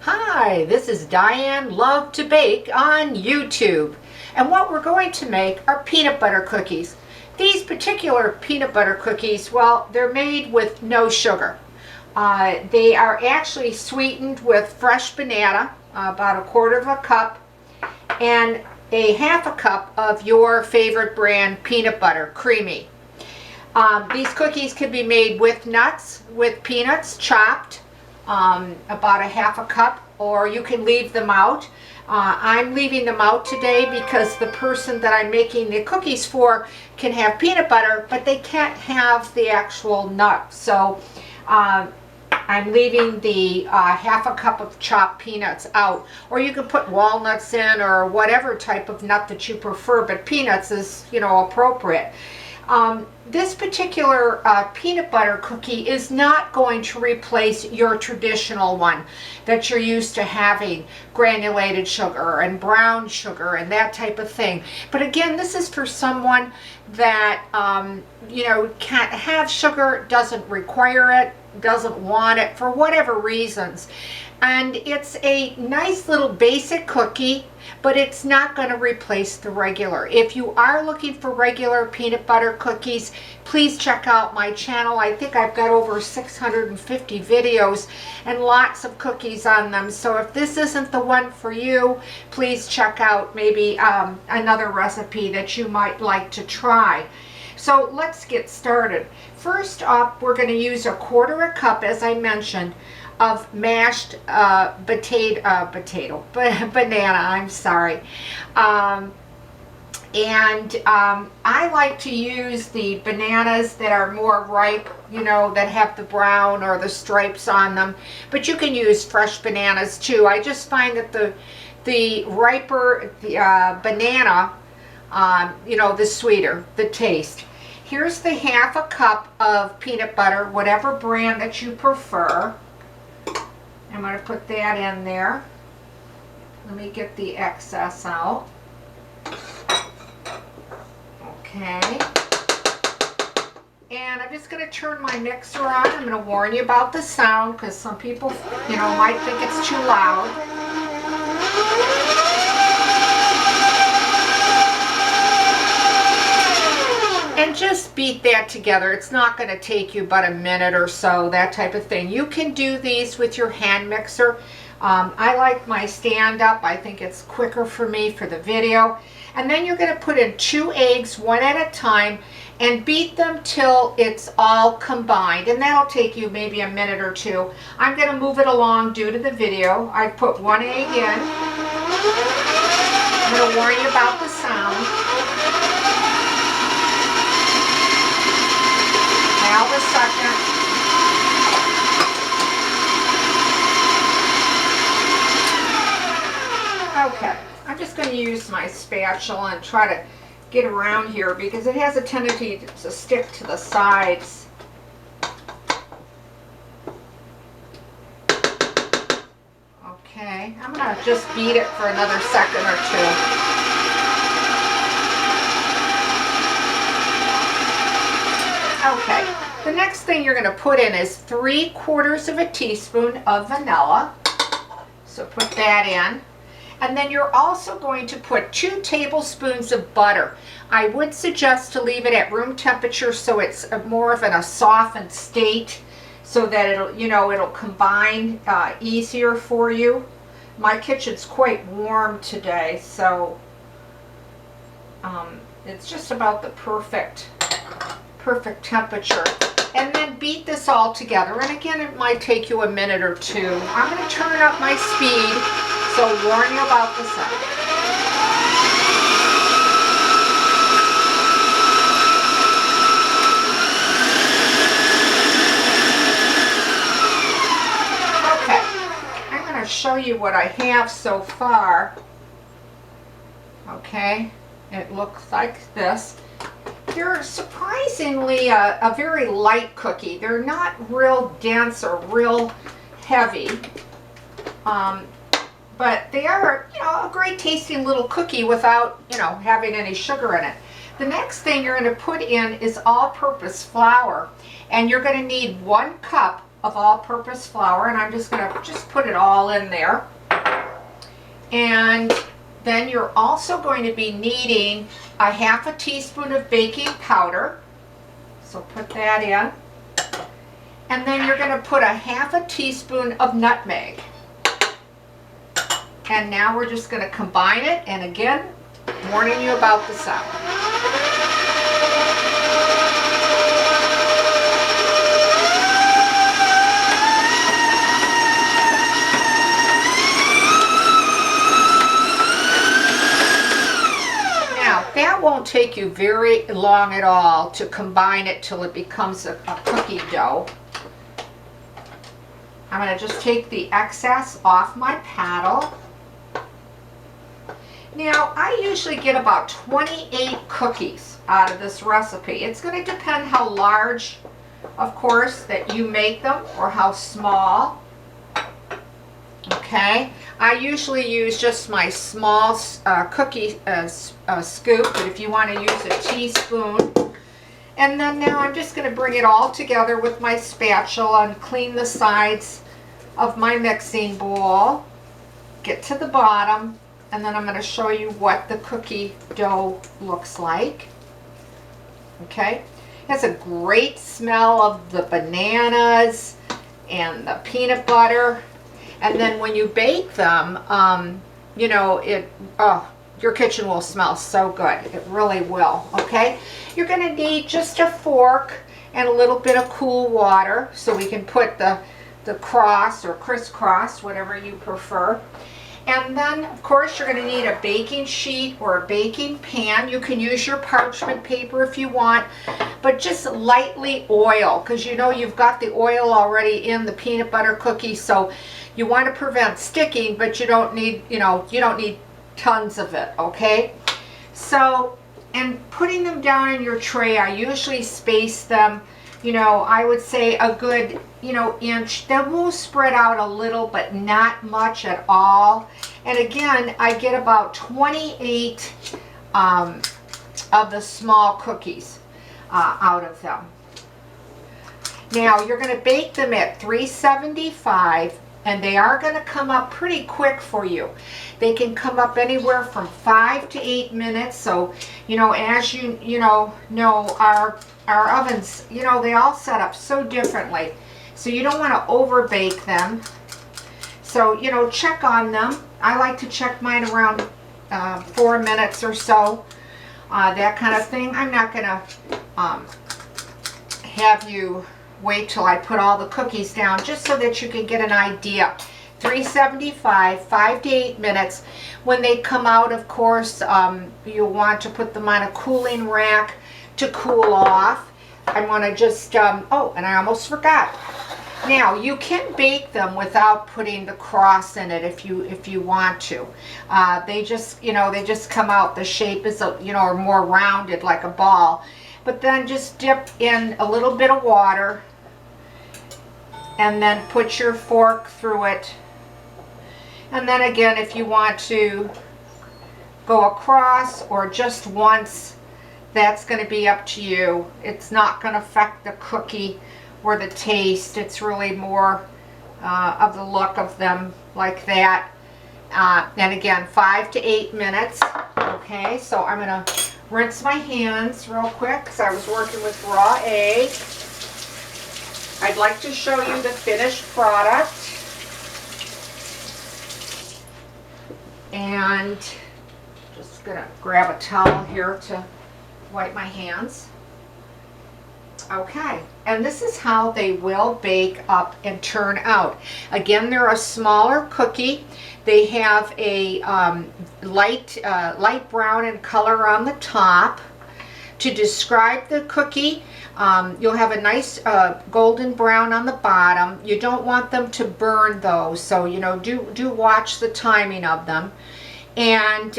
Hi, this is Diane Lovetobake on YouTube. And what we're going to make are peanut butter cookies. These particular peanut butter cookies, well, they're made with no sugar. They are actually sweetened with fresh banana, about 1/4 cup, and a 1/2 cup of your favorite brand peanut butter, creamy. These cookies can be made with nuts, with peanuts chopped, about a 1/2 cup, or you can leave them out. I'm leaving them out today because the person that I'm making the cookies for can have peanut butter, but they can't have the actual nut. So I'm leaving the 1/2 cup of chopped peanuts out. Or you can put walnuts in or whatever type of nut that you prefer, but peanuts is, appropriate. This particular peanut butter cookie is not going to replace your traditional one that you're used to having, granulated sugar and brown sugar and that type of thing. But again, this is for someone that can't have sugar, doesn't require it, doesn't want it for whatever reasons. And it's a nice little basic cookie, but it's not going to replace the regular. If you are looking for regular peanut butter cookies, please check out my channel. I think I've got over 650 videos and lots of cookies on them. So if this isn't the one for you, please check out maybe another recipe that you might like to try. So let's get started. First up, we're going to use 1/4 cup, as I mentioned, of mashed banana, I'm sorry. I like to use the bananas that are more ripe, that have the brown or the stripes on them, but you can use fresh bananas too. I just find that the riper banana, the sweeter the taste. Here's the 1/2 cup of peanut butter, whatever brand that you prefer. I'm going to put that in there. Let me get the excess out. Okay. And I'm just going to turn my mixer on. I'm going to warn you about the sound because some people, might think it's too loud. And just beat that together. It's not going to take you but a minute or so, that type of thing. You can do these with your hand mixer. I like my stand-up. I think it's quicker for me for the video. And then you're going to put in 2 eggs, one at a time, and beat them till it's all combined. And that'll take you maybe a minute or two. I'm going to move it along due to the video. I put 1 egg in. I'm going to warn you about the sound. Now the second. Okay, I'm just going to use my spatula and try to get around here because it has a tendency to stick to the sides. Okay, I'm going to just beat it for another second or two. Okay, the next thing you're going to put in is 3/4 teaspoon of vanilla. So put that in. And then you're also going to put 2 tablespoons of butter. I would suggest to leave it at room temperature so it's more of in a softened state so that it'll combine easier for you. My kitchen's quite warm today, so it's just about the perfect temperature. And then beat this all together. And again, it might take you a minute or two. I'm going to turn up my speed, so warn you about the sound. Okay, I'm going to show you what I have so far. Okay, it looks like this. They're surprisingly a very light cookie. They're not real dense or real heavy, but they are, a great tasting little cookie without, having any sugar in it. The next thing you're going to put in is all-purpose flour, and you're going to need 1 cup of all-purpose flour, and I'm just going to just put it all in there. And then you're also going to be needing a half a teaspoon of baking powder. So put that in. And then you're going to put a half a teaspoon of nutmeg. And now we're just going to combine it, and again, warning you about the sound. Now, that won't take you very long at all to combine it till it becomes a cookie dough. I'm going to just take the excess off my paddle. Now, I usually get about 28 cookies out of this recipe. It's going to depend how large, of course, that you make them, or how small. Okay, I usually use just my small cookie scoop, but if you want to use a teaspoon. And then now I'm just going to bring it all together with my spatula and clean the sides of my mixing bowl. Get to the bottom. And then I'm going to show you what the cookie dough looks like. Okay, it has a great smell of the bananas and the peanut butter. And then when you bake them, you know, your kitchen will smell so good. It really will. Okay, you're going to need just a fork and a little bit of cool water so we can put the cross or crisscross, whatever you prefer. And then, of course, you're going to need a baking sheet or a baking pan. You can use your parchment paper if you want, but just lightly oil, because you know you've got the oil already in the peanut butter cookie, so you want to prevent sticking, but you don't need, you don't need tons of it, okay? So, and putting them down in your tray, I usually space them, I would say a good, inch. They will spread out a little, but not much at all. And again, I get about 28 of the small cookies out of them. Now, you're going to bake them at 375, and they are going to come up pretty quick for you. They can come up anywhere from 5 to 8 minutes. So, as you know, our ovens, they all set up so differently. So you don't want to over bake them. So, check on them. I like to check mine around 4 minutes or so, that kind of thing. I'm not going to have you wait till I put all the cookies down, just so that you can get an idea. 375, 5 to 8 minutes. When they come out, of course, you'll want to put them on a cooling rack to cool off. I'm going to just, oh, and I almost forgot. Now, you can bake them without putting the cross in it if you want to. They just, they just come out, the shape is, are more rounded like a ball. But then just dip in a little bit of water and then put your fork through it. And then again, if you want to go across or just once, that's going to be up to you. It's not going to affect the cookie or the taste. It's really more of the look of them like that. And again, 5 to 8 minutes. Okay, so I'm going to rinse my hands real quick because I was working with raw egg. I'd like to show you the finished product. And just going to grab a towel here to wipe my hands. Okay, and this is how they will bake up and turn out. Again, they're a smaller cookie. They have a light brown in color on the top. To describe the cookie, you'll have a nice golden brown on the bottom. You don't want them to burn though, so do watch the timing of them. And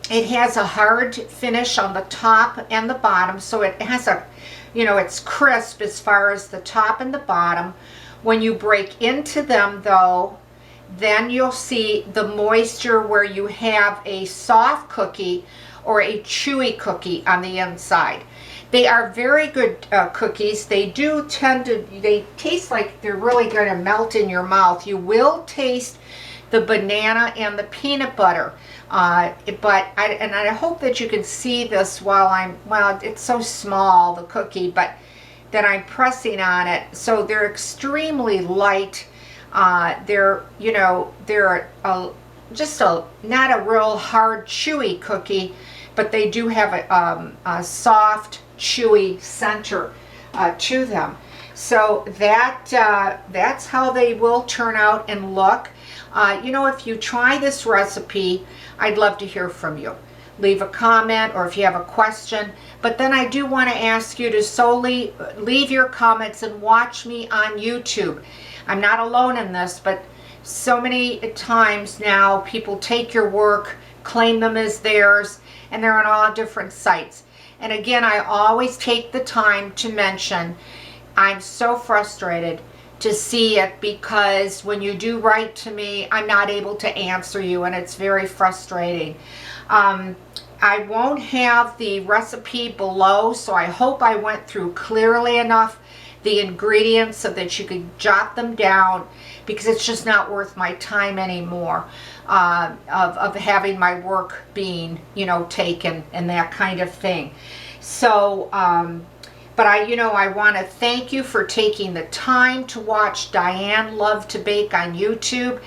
it has a hard finish on the top and the bottom, so it has a, it's crisp as far as the top and the bottom. When you break into them though, then you'll see the moisture where you have a soft cookie or a chewy cookie on the inside. They are very good cookies. They taste like they're really going to melt in your mouth. You will taste the banana and the peanut butter. But I hope that you can see this well, it's so small, the cookie, but that I'm pressing on it. So they're extremely light. They're not a real hard, chewy cookie, but they do have a soft, chewy center to them. So that's how they will turn out and look. If you try this recipe, I'd love to hear from you. Leave a comment, or if you have a question. But then I do want to ask you to solely leave your comments and watch me on YouTube. I'm not alone in this, but so many times now people take your work, claim them as theirs, and they're on all different sites. And again, I always take the time to mention I'm so frustrated to see it, because when you do write to me, I'm not able to answer you, and it's very frustrating. I won't have the recipe below, so I hope I went through clearly enough the ingredients so that you could jot them down, because it's just not worth my time anymore of having my work being taken and that kind of thing. So but I want to thank you for taking the time to watch Diane Lovetobake on YouTube.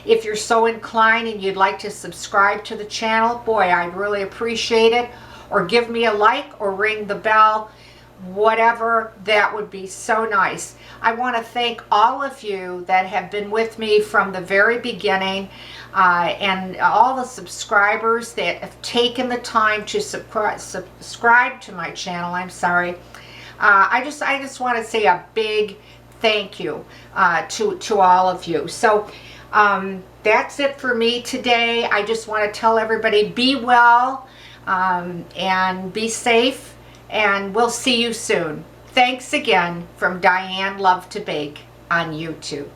If you're so inclined and you'd like to subscribe to the channel, boy, I'd really appreciate it. Or give me a like or ring the bell, whatever, that would be so nice. I want to thank all of you that have been with me from the very beginning, and all the subscribers that have taken the time to subscribe to my channel. I just want to say a big thank you to all of you. So that's it for me today. I just want to tell everybody, be well and be safe, and we'll see you soon. Thanks again from Diane Lovetobake on YouTube.